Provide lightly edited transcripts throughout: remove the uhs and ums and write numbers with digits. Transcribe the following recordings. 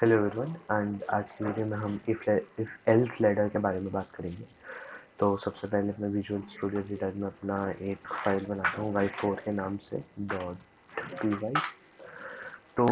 Hello everyone and आज की video में हम इफ एल्स लैडर के बारे में बात करेंगे। तो सबसे पहले मैं विजुअल स्टूडियो एडिटर में अपना एक फाइल बनाता हूँ y4 के नाम से .py। तो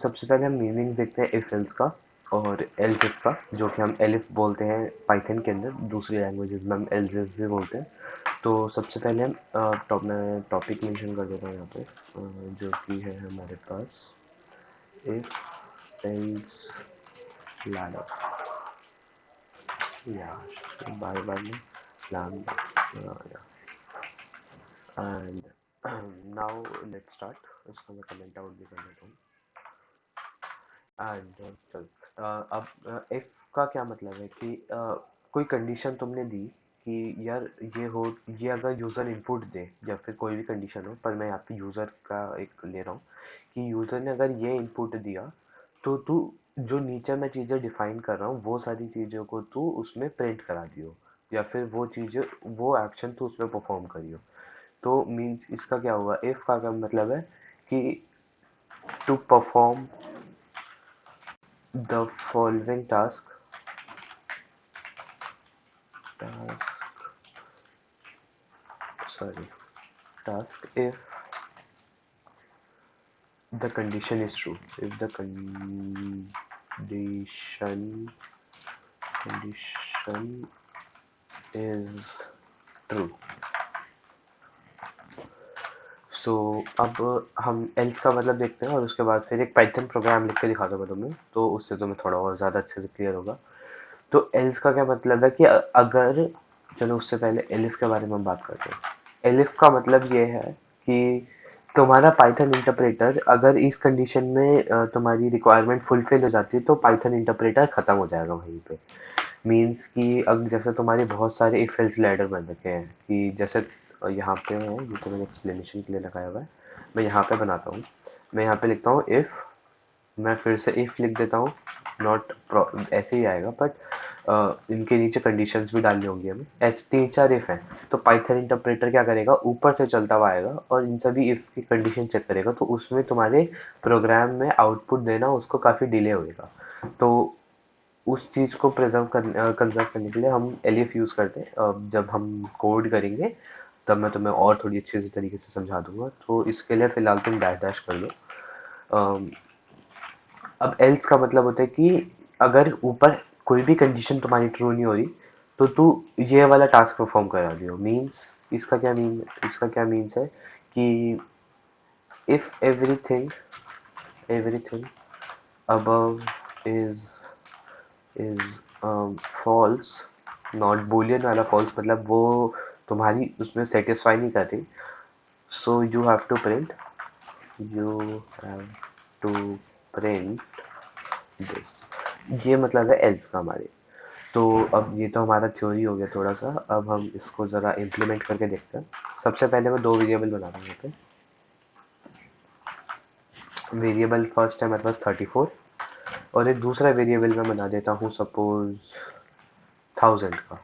सबसे पहले हम मीनिंग देखते हैं इफ एल्स का और एल्स इफ का, जो कि हम एलिफ बोलते हैं पाइथन के अंदर। दूसरी लैंग्वेजेस में हम एल्स इफ भी बोलते हैं। तो सबसे पहले हम मैं टॉपिक मेंशन कर देता हूँ यहाँ पे, जो कि है हमारे पास इफ एल्स लैडर। Yeah, बार बार में plan. Yeah. And now let's start. इसको मैं कमेंट आउट भी कर देता हूँ। एंड चल, अब इफ का क्या मतलब है कि कोई कंडीशन तुमने दी कि यार ये अगर यूजर इनपुट दे या फिर कोई भी कंडीशन हो, पर मैं यहाँ पे यूजर का एक ले रहा हूँ कि यूजर ने अगर ये इनपुट दिया तो तू जो नीचे मैं चीजें डिफाइन कर रहा हूँ वो सारी चीजों को तू उसमें प्रिंट करा दियो, या फिर वो एक्शन तू उसमें परफॉर्म करियो। तो मीन्स इसका क्या हुआ, इफ का क्या मतलब है कि to perform the following task sorry task if the condition is true, if the condition is true। सो अब हम एल्स का मतलब देखते हैं और उसके बाद फिर एक पाइथन प्रोग्राम लिख के दिखाता हूँ मैं तुम्हें, तो उससे तुम्हें थोड़ा और ज़्यादा अच्छे से क्लियर होगा। तो एल्स का क्या मतलब है कि अगर, चलो उससे पहले एलिफ के बारे में हम बात करते हैं। एलिफ का मतलब ये है कि तुम्हारा पाइथन इंटरप्रेटर अगर इस कंडीशन में तुम्हारी रिक्वायरमेंट फुलफिल हो जाती है तो पाइथन इंटरप्रेटर खत्म हो जाएगा वहीं पे। मीन्स कि अब जैसे तुम्हारे बहुत सारे इफ एल्स लैडर बन रखे हैं कि जैसे यहाँ पे है, ये तो मैंने एक्सप्लेनेशन के लिए लगाया हुआ है। मैं यहाँ पे बनाता हूँ, मैं यहाँ पे लिखता हूँ इफ, मैं फिर से इफ लिख देता हूँ। नॉट ऐसे ही आएगा, बट इनके नीचे कंडीशंस भी डालनी होंगी हमें। ऐसे 3-4 इफ हैं, तो पाइथन इंटरप्रेटर क्या करेगा, ऊपर से चलता हुआ आएगा और इन सभी इफ की कंडीशन चेक करेगा, तो उसमें तुम्हारे प्रोग्राम में आउटपुट देना उसको काफ़ी डिले होएगा। तो उस चीज़ को कंजर्व करने के लिए हम एलिफ यूज़ करते हैं। जब हम कोड करेंगे तब मैं तुम्हें और थोड़ी अच्छे से तरीके से समझा दूंगा, तो इसके लिए फ़िलहाल तुम डैश डैश कर लो। अम, अब एल्स का मतलब होता है कि अगर ऊपर कोई भी कंडीशन तुम्हारी ट्रू नहीं हो रही तो तू ये वाला टास्क परफॉर्म करा दियो। मीन्स इसका क्या मीन्स है कि if everything above is is false, not boolean वाला फॉल्स, मतलब वो तुम्हारी उसमें सेटिस्फाई नहीं कर रही, so you have to print this. ये मतलब है एल्स का हमारे। तो अब ये तो हमारा थ्योरी हो गया थोड़ा सा, अब हम इसको ज़रा इम्प्लीमेंट करके देखते हैं। सबसे पहले मैं दो वेरिएबल बना रहा हूँ यहाँ पे। वेरिएबल फर्स्ट है मेरे पास 34, और एक दूसरा वेरिएबल मैं बना देता हूँ सपोज 1000 का।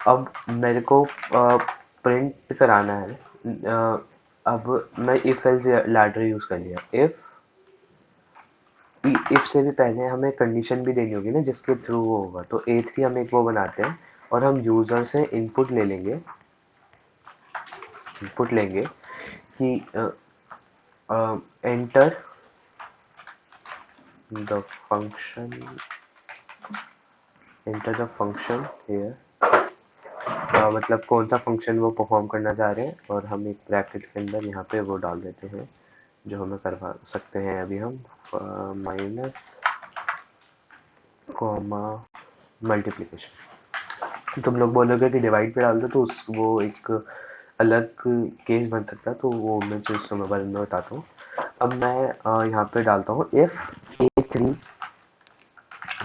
अब मेरे को प्रिंट कराना है। अब मैं इफ एल्स लैडर यूज कर लिया। इफ से भी पहले हमें कंडीशन भी देनी होगी ना जिसके थ्रू वो होगा, तो A3 हम एक वो बनाते हैं और हम यूजर से इनपुट लेंगे कि एंटर द फंक्शन हियर। मतलब कौन सा फंक्शन वो परफॉर्म करना चाह रहे हैं, और हम एक ब्रैकेट के अंदर यहाँ पे वो डाल देते हैं जो हमें करवा सकते हैं अभी हम, माइनस कॉमा मल्टीप्लिकेशन। तुम लोग बोलोगे कि डिवाइड पे डाल दो, तो उस वो एक अलग केस बन सकता है, तो वो मैं चीज़ तुम्हें बाद में बताता हूँ। अब मैं यहाँ पे डालता हूँ if A3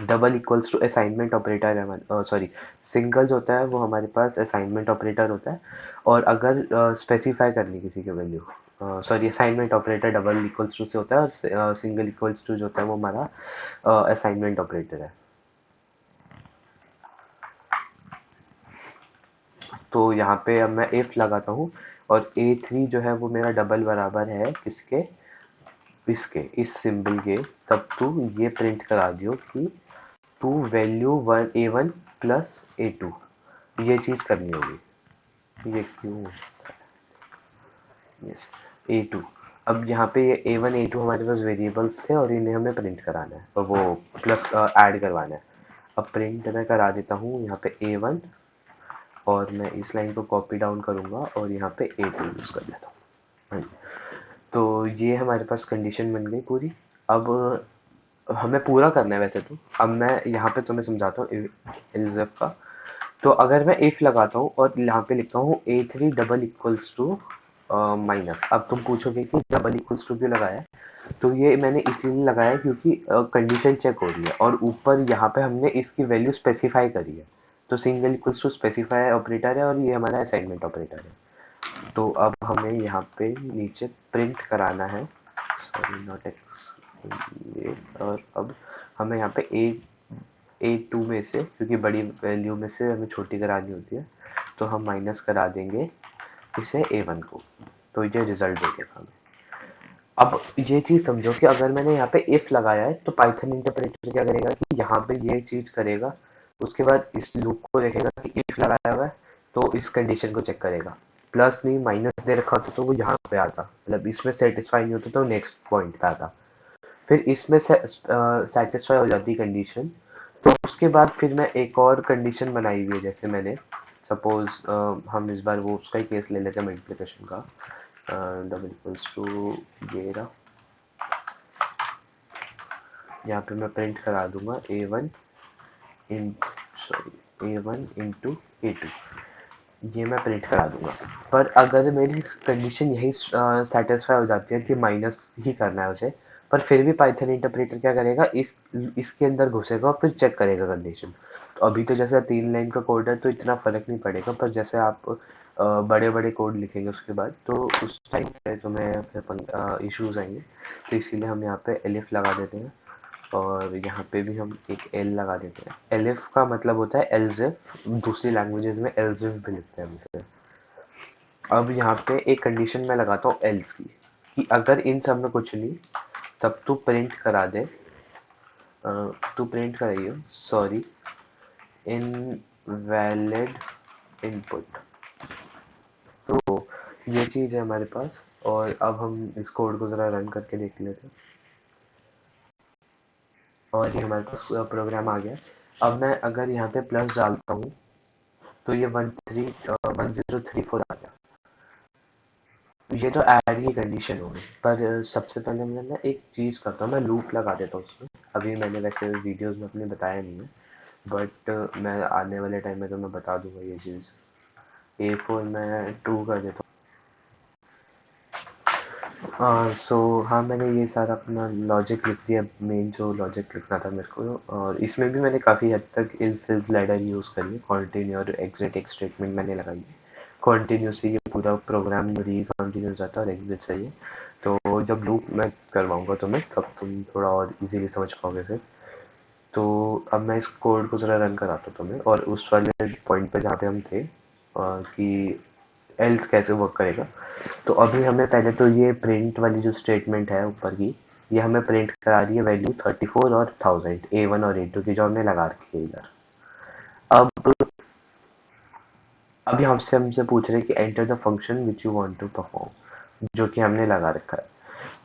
double equals to assignment operator है, सॉरी सिंगल जो होता है वो हमारे पास असाइनमेंट ऑपरेटर होता है, और अगर स्पेसिफाई करनी किसी की value, sorry assignment operator double equals to से होता है, और सिंगल इक्वल्स टू जो होता है वो हमारा असाइनमेंट ऑपरेटर है। तो यहाँ पे अब मैं इफ लगाता हूँ और A3 जो है वो मेरा डबल बराबर है किसके, इसके इस सिंबल के, तब तू ये प्रिंट करा दियो कि to value one A1 plus A2, ये चीज करनी होगी। ये क्यों? Yes, A2। अब यहाँ पे ये A1 A2 हमारे पास वेरिएबल्स थे और इन्हें हमें प्रिंट कराना है और वो प्लस ऐड करवाना है। अब प्रिंट मैं करा देता हूँ यहाँ पे A1, और मैं इस लाइन को कॉपी डाउन करूंगा और यहाँ पे A2 यूज कर लेता हूँ। हाँ जी। तो ये हमारे पास कंडीशन बन गई पूरी। अब हमें पूरा करना है वैसे तो। अब मैं यहाँ पे तुम्हें समझाता हूँ एल्जेफ का। तो अगर मैं इफ लगाता हूँ और यहाँ पे लिखता हूँ A3 double equals to minus, अब तुम पूछोगे कि डबल इक्वल्स टू क्यों लगाया है? तो ये मैंने इसीलिए लगाया क्योंकि कंडीशन चेक हो रही है और ऊपर यहाँ पे हमने इसकी वैल्यू स्पेसिफाई करी है। तो single equals to specify operator है और ये हमारा असाइनमेंट ऑपरेटर है। तो अब हमें यहाँ पे नीचे प्रिंट कराना है, सॉरी नॉट ये। और अब हमें यहाँ पे A2 में से, क्योंकि बड़ी वैल्यू में से हमें छोटी करानी होती है, तो हम माइनस करा देंगे इसे A1 को। तो ये रिजल्ट दे देगा हमें। अब ये चीज समझो कि अगर मैंने यहाँ पे इफ लगाया है तो पाइथन इंटरप्रेटर क्या करेगा कि यहाँ पे ये चीज करेगा, उसके बाद इस लूप को देखेगा कि इफ लगाया हुआ है तो इस कंडीशन को चेक करेगा। प्लस नहीं माइनस दे रखा होता तो वो यहाँ पे आता, मतलब इसमें सेटिस्फाई नहीं होता तो नेक्स्ट पॉइंट पे आता। फिर इसमें सेटिस्फाई हो जाती कंडीशन, तो उसके बाद फिर मैं एक और कंडीशन बनाई हुई है, जैसे मैंने सपोज हम इस बार वो उसका ही केस ले लेते हैं मल्टीप्लिकेशन का। डबल इक्वल्स टू ये रहा, यहाँ पे मैं प्रिंट करा दूंगा A1 इन सॉरी A1 इंटू A2, ये मैं प्रिंट करा दूंगा। पर अगर मेरी कंडीशन यही सेटिस्फाई हो जाती है कि माइनस ही करना है उसे, पर फिर भी पाइथन इंटरप्रेटर क्या करेगा, इसके अंदर घुसेगा और फिर चेक करेगा कंडीशन। तो अभी तो जैसे 3 लाइन का कोड है तो इतना फर्क नहीं पड़ेगा, पर जैसे आप बड़े बड़े कोड लिखेंगे उसके बाद तो उस टाइम पे तुम्हें इश्यूज आएंगे। तो इसीलिए हम यहाँ पे एलिफ लगा देते हैं और यहाँ पे भी हम एक एल लगा देते हैं। एलिफ का मतलब होता है एल्जिफ, दूसरी लैंग्वेजेस में एल्जिफ भी लिखते हैं हम इसे। अब यहाँ पे एक कंडीशन मैं लगाता हूँ एल्स की, कि अगर इन सब में कुछ नहीं, तब तू प्रिंट करा दे, तू प्रिंट कराइयो सॉरी इनवैलिड इनपुट। तो ये चीज़ है हमारे पास, और अब हम इस कोड को ज़रा रन करके देख लेते हैं। और ये हमारे पास प्रोग्राम आ गया। अब मैं अगर यहाँ पे प्लस डालता हूँ तो ये 1034 आ गया। ये तो ऐड की कंडीशन हो गई, पर सबसे पहले मैं ना एक चीज़ करता हूँ, मैं लूप लगा देता हूँ उसमें। अभी मैंने वैसे वीडियोस में अपने बताया नहीं है, बट मैं आने वाले टाइम में तो मैं बता दूंगा ये चीज़। A4 में 2 कर देता हूँ। सो हाँ, मैंने ये सारा अपना लॉजिक लिख दिया, मेन जो लॉजिक लिखना था मेरे को। और इसमें भी मैंने काफ़ी हद तक इफ इज लैडर यूज़ करी है, कॉन्टिन्यू और एग्जिट एक स्टेटमेंट मैंने लगाई है। कॉन्टिन्यू से ये पूरा प्रोग्राम री कंटिन्यू जाता है और एग्जिट से ये। तो जब लूप मैं करवाऊंगा तुम्हें तब तुम थोड़ा और इजीली समझ पाओगे फिर। तो अब मैं इस कोड को ज़रा रन कराता हूँ तुम्हें, और उस वाले पॉइंट पे जहाँ पे हम थे कि एल्स कैसे वर्क करेगा। तो अभी हमें पहले तो ये प्रिंट वाली जो स्टेटमेंट है ऊपर की, ये हमें प्रिंट करा रही है वैल्यू 34 और 1000, A1 और A2 की जो हमने लगा रखी है इधर। अब अभी हमसे पूछ रहे हैं कि enter the function which you want to perform, जो कि हमने लगा रखा है।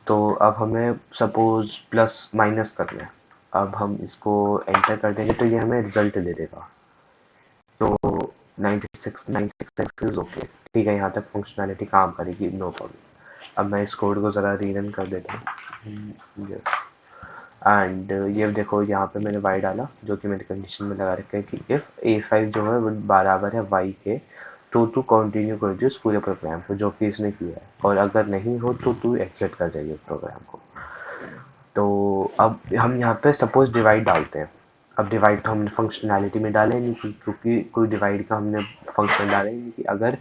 तो अब हमें सपोज प्लस माइनस करना है। अब हम इसको एंटर कर देंगे तो ये हमें रिजल्ट दे देगा। तो 96 इज ओके, ठीक है, यहाँ तक फंक्शनैलिटी काम करेगी, नो प्रॉब्लम। अब मैं इस कोड को ज़रा रीरन कर देता हूँ। एंड ये देखो यहाँ पे मैंने y डाला, जो कि मैंने कंडीशन में लगा रखा है कि इफ A5 जो है वो बराबर है y के, तो तू कंटिन्यू कर दियो इस पूरे प्रोग्राम को, जो कि इसने किया है। और अगर नहीं हो तो तू एग्जिट कर जाइए प्रोग्राम को। तो अब हम यहाँ पे सपोज डिवाइड डालते हैं। अब डिवाइड तो हमने फंक्शनैलिटी में डाला ही नहीं क्योंकि कोई डिवाइड का हमने फंक्शन डाला ही नहीं कि अगर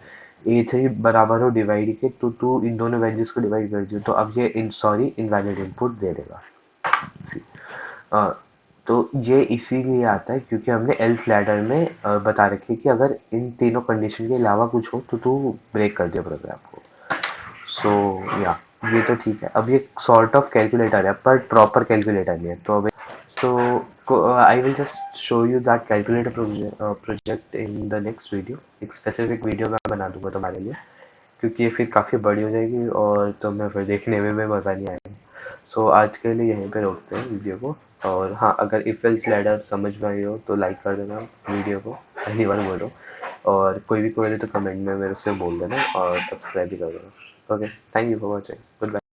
A3 बराबर हो डिवाइड के तो तू इन दोनों वैल्यूज को डिवाइड कर दियो। तो अब ये इन सॉरी इनवैलिड इनपुट दे देगा। अ, तो ये इसीलिए आता है क्योंकि हमने एल्स लैडर में बता रखी है कि अगर इन तीनों कंडीशन के अलावा कुछ हो तो तू ब्रेक कर दिया प्रोग्राम को। सो या ये तो ठीक है, अब ये सॉर्ट ऑफ कैलकुलेटर है पर प्रॉपर कैलकुलेटर नहीं है, तो अब तो I will just show you that calculator project in the next video. एक स्पेसिफिक वीडियो मैं बना दूंगा तुम्हारे लिए, क्योंकि ये फिर काफ़ी बड़ी हो जाएगी और तुम्हें फिर देखने में मज़ा नहीं आएगा। सो आज के लिए यहीं पे रोकते हैं वीडियो को। और हाँ, अगर इफ एल्स लैडर समझ में आई हो तो लाइक कर देना वीडियो को, पहली बार बोलो। और कोई भी क्वेरी तो कमेंट में मेरे से बोल देना और सब्सक्राइब भी कर देना। Okay, thank you for watching, good bye.